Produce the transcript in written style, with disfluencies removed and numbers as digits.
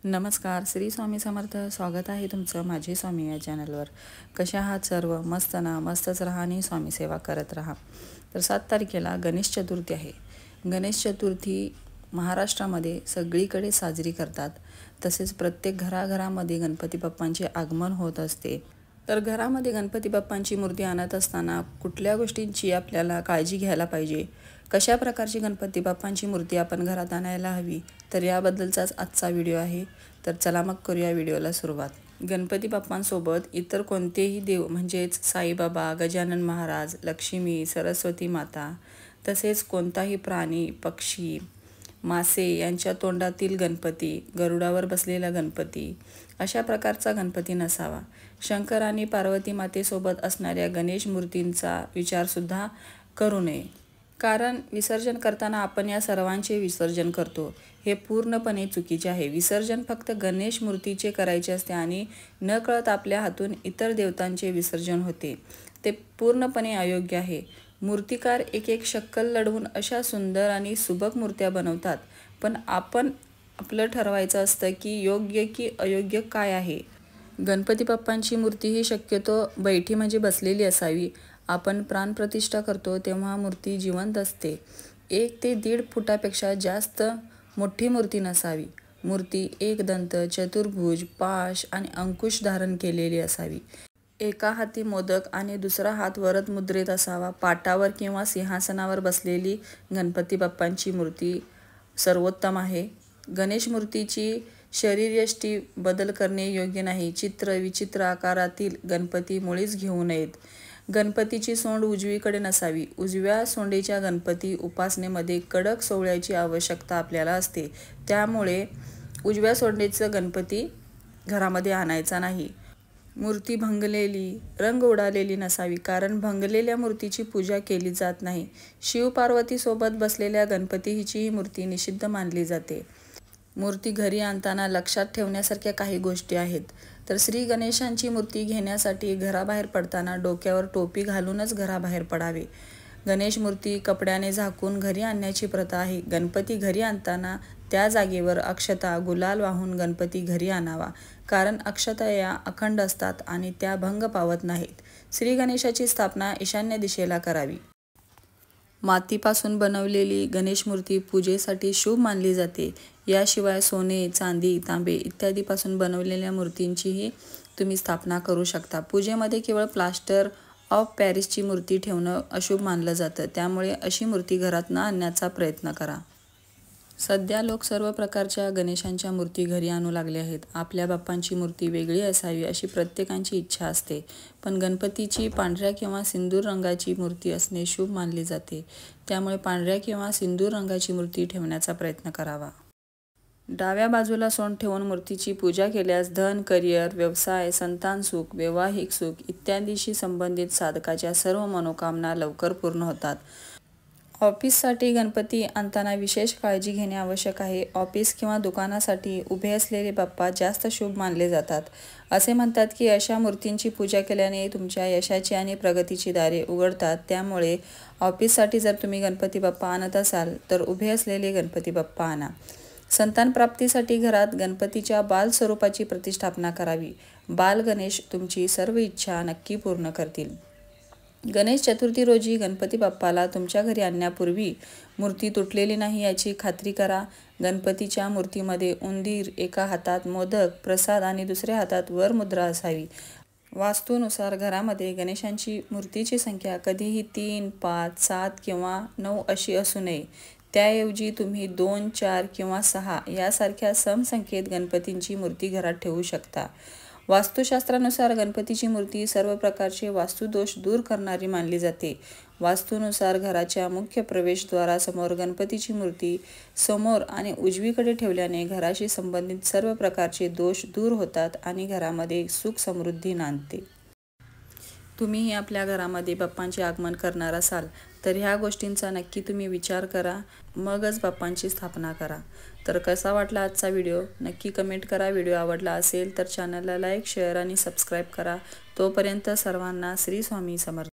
नमस्कार, श्री स्वामी समर्थ. स्वागत आहे तुमचं माझे स्वामी या चॅनलवर. कशा आहात सर्व? मस्त ना? मस्तच राहा आणि स्वामी सेवा करत राहा. तर 7 तारखेला गणेश चतुर्थी आहे. गणेश चतुर्थी महाराष्ट्रामध्ये सगळीकडे साजरी करतात. तसेच प्रत्येक घराघरामध्ये गणपती बाप्पांचे आगमन होत असते. तर घरामध्ये गणपती बाप्पांची मूर्ती आणत असताना कुठल्या गोष्टींची आपल्याला काळजी घ्यायला पाहिजे, कशा प्रकारची गणपती बाप्पांची मूर्ती आपण घरात आणायला हवी, तर याबद्दलचाच आजचा व्हिडिओ आहे. तर चला मग करूया व्हिडिओला सुरुवात. गणपती बाप्पांसोबत इतर कोणतेही देव म्हणजेच साईबाबा, गजानन महाराज, लक्ष्मी, सरस्वती माता, तसेच कोणताही प्राणी, पक्षी, मासे यांच्या तोंडातील गणपती, गरुडावर बसलेला गणपती, अशा प्रकारचा गणपती नसावा. शंकर आणि पार्वती मातेसोबत असणाऱ्या गणेश मूर्तींचा विचारसुद्धा करू नये. कारण विसर्जन करताना आपण या सर्वांचे विसर्जन करतो, हे पूर्णपणे चुकीचे आहे. विसर्जन फक्त गणेश मूर्तीचे करायचे असते आणि नकळत आपल्या हातून इतर देवतांचे विसर्जन होते. ते पूर्णपणे अयोग्य आहे. मूर्तिकार एक शक्कल लढवून अशा सुंदर आणि सुबक मूर्त्या बनवतात, पण आपण आपलं ठरवायचं असतं की योग्य की अयोग्य काय आहे. गणपती बाप्पांची मूर्ती ही शक्यतो बैठी म्हणजे बसलेली असावी. आपण प्राणप्रतिष्ठा करतो तेव्हा मूर्ती जिवंत असते. 1 ते 1.5 फुटापेक्षा जास्त मोठी मूर्ती नसावी. मूर्ती एकदंत, चतुर्भुज, पाश आणि अंकुश धारण केलेली असावी. एका हाती मोदक आणि दुसरा हात वरद मुद्रेत असावा. पाटावर किंवा सिंहासनावर बसलेली गणपती बाप्पांची मूर्ती सर्वोत्तम आहे. गणेश मूर्तीची शरीरयष्टी बदल करणे योग्य नाही. विचित्र आकारातील गणपती मुळीच घेऊ नयेत. गणपतीची सोंड उजवीकडे नसावी. उजव्या सोंडेच्या गणपती उपासनेमध्ये कडक सोवळ्याची आवश्यकता आपल्याला असते. त्यामुळे उजव्या सोंडेचा गणपती घरामध्ये आणायचा नाही. मूर्ती भंगलेली, रंग उडालेली नसावी, कारण भंगलेल्या मूर्तीची पूजा केली जात नाही. शिव-पार्वतीसोबत बसलेल्या गणपतीची ही मूर्ती निषिद्ध मानली जाते. मूर्ती घरी आणताना लक्षात ठेवण्यासारख्या काही गोष्टी आहेत. तर श्री गणेशांची मूर्ती घेण्यासाठी घराबाहेर पडताना डोक्यावर टोपी घालूनच घराबाहेर पडावे. गणेश मूर्ती कपड्याने झाकून घरी आणण्याची प्रथा आहे. गणपती घरी आणताना त्या जागेवर अक्षता, गुलाल वाहून गणपती घरी आणावा, कारण अक्षता या अखंड असतात आणि त्या भंग पावत नाहीत. श्री गणेशाची स्थापना ईशान्य दिशेला करावी. मातीपासून बनवलेली गणेश मूर्ती पूजेसाठी शुभ मानली जाते. याशिवाय सोने, चांदी, तांबे इत्यादीपासून बनवलेल्या मूर्तींचीही तुम्ही स्थापना करू शकता. पूजेमध्ये केवळ प्लास्टर ऑफ पॅरिसची मूर्ती ठेवणं अशुभ मानलं जातं. त्यामुळे अशी मूर्ती घरात न आणण्याचा प्रयत्न करा. सध्या लोक सर्व प्रकारच्या गणेशांच्या मूर्ती घरी आणू लागले आहेत. आपल्या बाप्पांची मूर्ती वेगळी असावी अशी प्रत्येकाची इच्छा असते, पण गणपतीची पांढऱ्या किंवा सिंदूर रंगाची मूर्ती असणे शुभ मानले जाते. त्यामुळे पांढऱ्या किंवा सिंदूर रंगाची मूर्ती ठेवण्याचा प्रयत्न करावा. डाव्या बाजूला सोंड ठेवून मूर्तीची पूजा केल्यास धन, करिअर, व्यवसाय, संतान सुख, वैवाहिक सुख इत्यादीशी संबंधित साधकाच्या सर्व मनोकामना लवकर पूर्ण होतात. ऑफिससाठी गणपती आणताना विशेष काळजी घेणे आवश्यक आहे. ऑफिस किंवा दुकानासाठी उभे असलेले बाप्पा जास्त शुभ मानले जातात. असे म्हणतात की अशा मूर्तींची पूजा केल्याने तुमच्या यशाची आणि प्रगतीची दारे उघडतात. त्यामुळे ऑफिससाठी जर तुम्ही गणपती बाप्पा आणत असाल तर उभे असलेले गणपती बाप्पा आणा. संतान प्राप्तीसाठी घरात गणपतीच्या बाल स्वरूपाची प्रतिष्ठापना करावी. बाल गणेश तुमची सर्व इच्छा नक्की पूर्ण करतील. गणेश चतुर्थी रोजी गणपती बाप्पाला तुमच्या घरी आणण्यापूर्वी मूर्ती तुटलेली नाही याची खात्री करा. गणपतीच्या मूर्तीमध्ये उंदीर, एका हातात मोदक, प्रसाद आणि दुसऱ्या हातात वर मुद्रा असावी. वास्तूनुसार घरामध्ये गणेशांची मूर्तीची संख्या कधीही 3, 5, 7 किंवा 9 अशी असू नये. त्याऐवजी तुम्ही 2, 4 किंवा 6 यासारख्या समसंख्येत गणपतींची मूर्ती घरात ठेवू शकता. वास्तुशास्त्रानुसार गणपतीची मूर्ती सर्व प्रकारचे वास्तुदोष दूर करणारी मानली जाते. वास्तूनुसार घराच्या मुख्य प्रवेशद्वारासमोर गणपतीची मूर्ती समोर आणि उजवीकडे ठेवल्याने घराशी संबंधित सर्व प्रकारचे दोष दूर होतात आणि घरामध्ये सुख समृद्धी नांदते. तुम्हीही आपल्या घरामध्ये बाप्पांचे आगमन करणार असाल तर ह्या गोष्टींचा नक्की तुम्ही विचार करा, मगच बाप्पांची स्थापना करा. तर कसा वाटला आजचा व्हिडिओ नक्की कमेंट करा. व्हिडिओ आवडला असेल तर चॅनलला लाईक, शेअर आणि सबस्क्राईब करा. तोपर्यंत सर्वांना श्री स्वामी समर्थ.